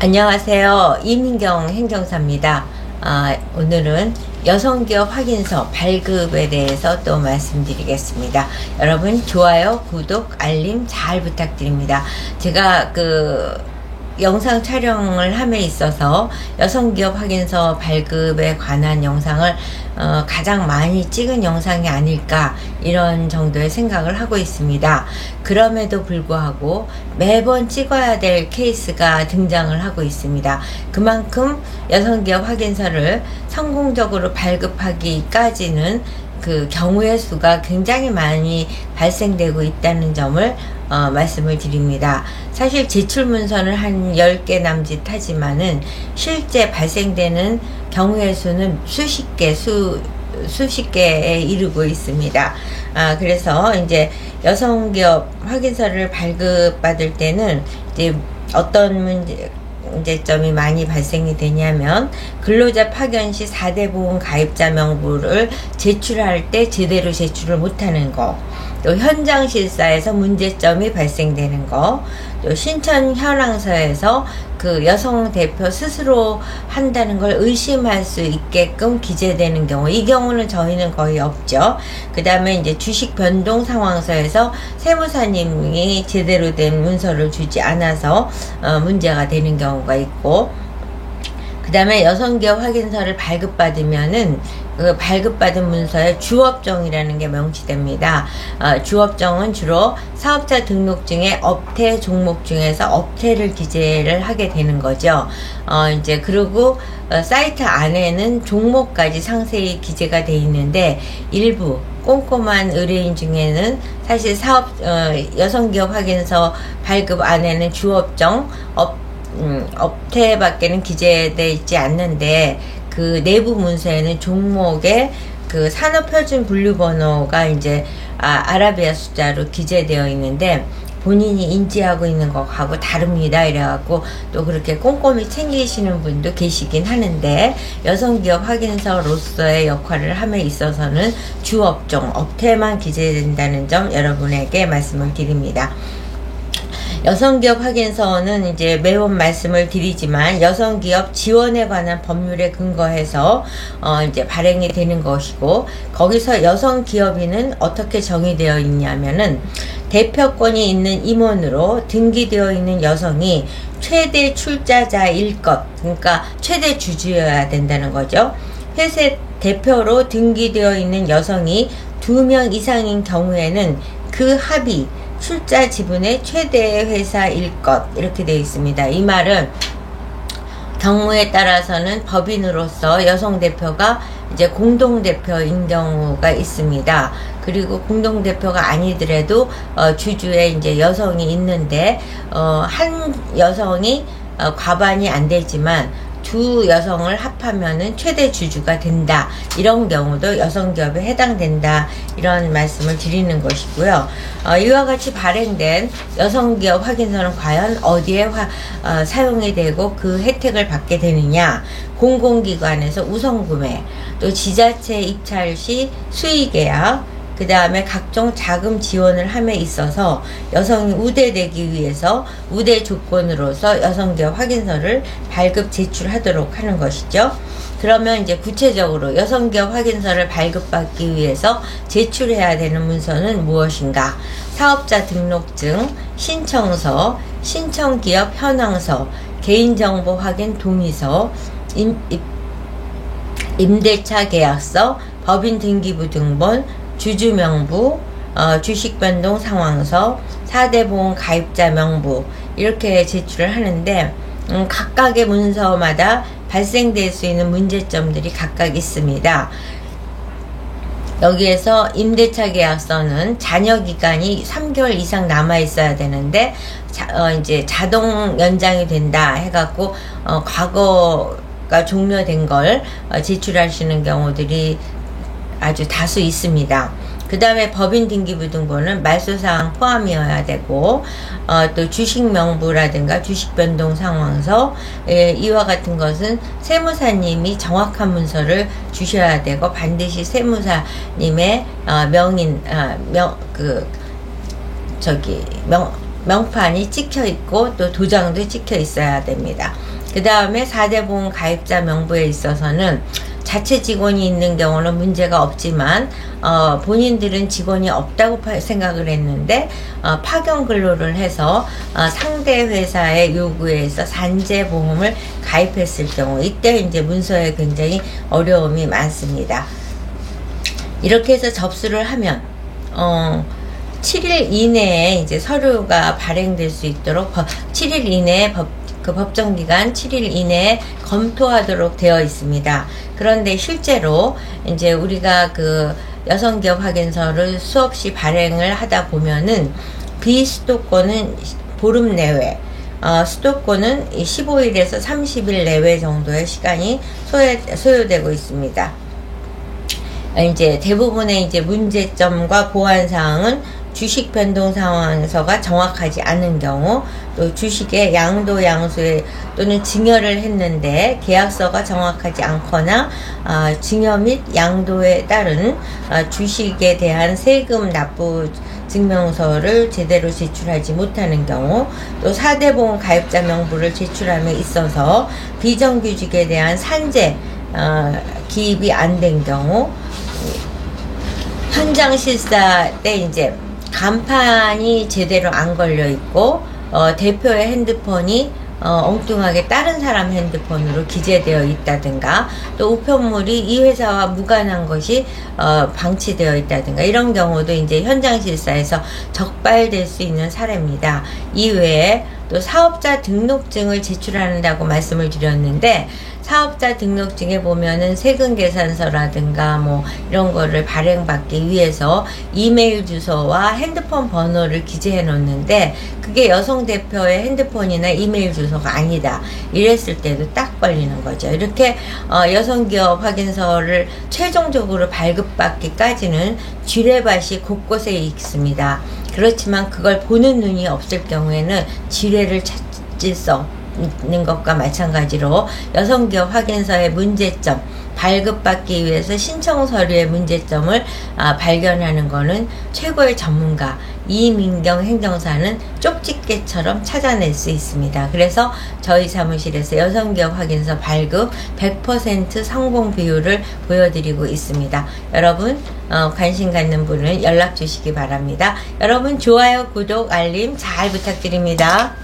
안녕하세요. 이민경 행정사입니다. 오늘은 여성기업 확인서 발급에 대해서 또 말씀드리겠습니다. 여러분 좋아요, 구독, 알림 잘 부탁드립니다. 제가 영상 촬영을 함에 있어서 여성기업 확인서 발급에 관한 영상을 가장 많이 찍은 영상이 아닐까 이런 정도의 생각을 하고 있습니다. 그럼에도 불구하고 매번 찍어야 될 케이스가 등장을 하고 있습니다. 그만큼 여성기업 확인서를 성공적으로 발급하기까지는 그 경우의 수가 굉장히 많이 발생되고 있다는 점을 말씀을 드립니다. 사실 제출 문서는 한 10개 남짓 하지만은 실제 발생되는 경우의 수는 수십 개에 이르고 있습니다. 그래서 이제 여성기업 확인서를 발급받을 때는 이제 어떤 문제점이 많이 발생이 되냐면, 근로자 파견 시 4대 보험 가입자 명부를 제출할 때 제대로 제출을 못하는 거, 또 현장 실사에서 문제점이 발생되는 거, 또 신청 현황서에서 그 여성 대표 스스로 한다는 걸 의심할 수 있게끔 기재되는 경우, 이 경우는 저희는 거의 없죠. 그 다음에 이제 주식 변동 상황서에서 세무사님이 제대로 된 문서를 주지 않아서 문제가 되는 경우가 있고, 그 다음에 여성기업 확인서를 발급받으면은 그 발급받은 문서에 주업정이라는 게 명시됩니다. 주업정은 주로 사업자 등록증의 업태 종목 중에서 업태를 기재를 하게 되는 거죠. 이제 그리고 사이트 안에는 종목까지 상세히 기재가 돼 있는데, 일부 꼼꼼한 의뢰인 중에는 사실 여성기업 확인서 발급 안에는 주업정, 업태밖에는 기재되어 있지 않는데, 그 내부 문서에는 종목의 그 산업표준 분류번호가 이제 아라비아 숫자로 기재되어 있는데, 본인이 인지하고 있는 것하고 다릅니다. 이래갖고 또 그렇게 꼼꼼히 챙기시는 분도 계시긴 하는데, 여성기업 확인서로서의 역할을 함에 있어서는 주업종, 업태만 기재된다는 점 여러분에게 말씀을 드립니다. 여성기업 확인서는 이제 매번 말씀을 드리지만 여성기업 지원에 관한 법률에 근거해서 이제 발행이 되는 것이고, 거기서 여성기업인은 어떻게 정의되어 있냐면은, 대표권이 있는 임원으로 등기되어 있는 여성이 최대 출자자일 것, 그러니까 최대 주주여야 된다는 거죠. 회사 대표로 등기되어 있는 여성이 2명 이상인 경우에는 그 합의 출자 지분의 최대 회사일 것, 이렇게 되어 있습니다. 이 말은 경우에 따라서는 법인으로서 여성 대표가 이제 공동대표인 경우가 있습니다. 그리고 공동대표가 아니더라도 주주에 이제 여성이 있는데, 한 여성이 과반이 안 되지만 두 여성을 합하면은 최대 주주가 된다. 이런 경우도 여성기업에 해당된다. 이런 말씀을 드리는 것이고요. 이와 같이 발행된 여성기업 확인서는 과연 어디에 사용이 되고 그 혜택을 받게 되느냐? 공공기관에서 우선구매, 또 지자체 입찰 시 수의계약, 그 다음에 각종 자금 지원을 함에 있어서 여성이 우대되기 위해서 우대 조건으로서 여성기업 확인서를 발급 제출하도록 하는 것이죠. 그러면 이제 구체적으로 여성기업 확인서를 발급받기 위해서 제출해야 되는 문서는 무엇인가? 사업자 등록증, 신청서, 신청기업 현황서, 개인정보 확인 동의서, 임대차 계약서, 법인 등기부 등본, 주주 명부, 주식 변동 상황서, 4대 보험 가입자 명부, 이렇게 제출을 하는데, 각각의 문서마다 발생될 수 있는 문제점들이 각각 있습니다. 여기에서 임대차 계약서는 잔여 기간이 3개월 이상 남아 있어야 되는데, 이제 자동 연장이 된다 해갖고 과거가 종료된 걸 제출하시는 경우들이 아주 다수 있습니다. 그 다음에 법인 등기부 등본은 말소사항 포함이어야 되고, 또 주식 명부라든가 주식 변동 상황서, 이와 같은 것은 세무사님이 정확한 문서를 주셔야 되고, 반드시 세무사님의 명판이 찍혀 있고 또 도장도 찍혀 있어야 됩니다. 그 다음에 4대 보험 가입자 명부에 있어서는 자체 직원이 있는 경우는 문제가 없지만 본인들은 직원이 없다고 생각을 했는데 파견 근로를 해서 상대 회사의 요구에 의해서 산재 보험을 가입했을 경우, 이때 이제 문서에 굉장히 어려움이 많습니다. 이렇게 해서 접수를 하면 7일 이내에 이제 서류가 발행될 수 있도록 7일 이내에 법정기간 7일 이내에 검토하도록 되어 있습니다. 그런데 실제로 이제 우리가 그 여성기업 확인서를 수없이 발행을 하다 보면은 비수도권은 보름 내외, 수도권은 15일에서 30일 내외 정도의 시간이 소요되고 있습니다. 이제 대부분의 이제 문제점과 보완 사항은 주식 변동 상황서가 정확하지 않은 경우, 또 주식의 양도 양수에 또는 증여를 했는데 계약서가 정확하지 않거나 증여 및 양도에 따른 주식에 대한 세금 납부 증명서를 제대로 제출하지 못하는 경우, 또 4대 보험 가입자 명부를 제출함에 있어서 비정규직에 대한 산재 기입이 안 된 경우, 현장 실사 때 이제 간판이 제대로 안 걸려 있고 대표의 핸드폰이 엉뚱하게 다른 사람 핸드폰으로 기재되어 있다든가, 또 우편물이 이 회사와 무관한 것이 방치되어 있다든가, 이런 경우도 이제 현장 실사에서 적발될 수 있는 사례입니다. 이외에 또 사업자 등록증을 제출한다고 말씀을 드렸는데, 사업자 등록증에 보면은 세금 계산서라든가 뭐 이런 거를 발행받기 위해서 이메일 주소와 핸드폰 번호를 기재해 놓는데, 그게 여성 대표의 핸드폰이나 이메일 주소가 아니다, 이랬을 때도 딱 걸리는 거죠. 이렇게 여성기업 확인서를 최종적으로 발급받기까지는 지뢰밭이 곳곳에 있습니다. 그렇지만 그걸 보는 눈이 없을 경우에는 지뢰를 찾을 수 있는 것과 마찬가지로 여성기업 확인서의 문제점, 발급받기 위해서 신청 서류의 문제점을 발견하는 것은 최고의 전문가 이민경 행정사는 쪽집게처럼 찾아낼 수 있습니다. 그래서 저희 사무실에서 여성기업 확인서 발급 100% 성공 비율을 보여드리고 있습니다. 여러분 관심 갖는 분은 연락 주시기 바랍니다. 여러분 좋아요, 구독, 알림 잘 부탁드립니다.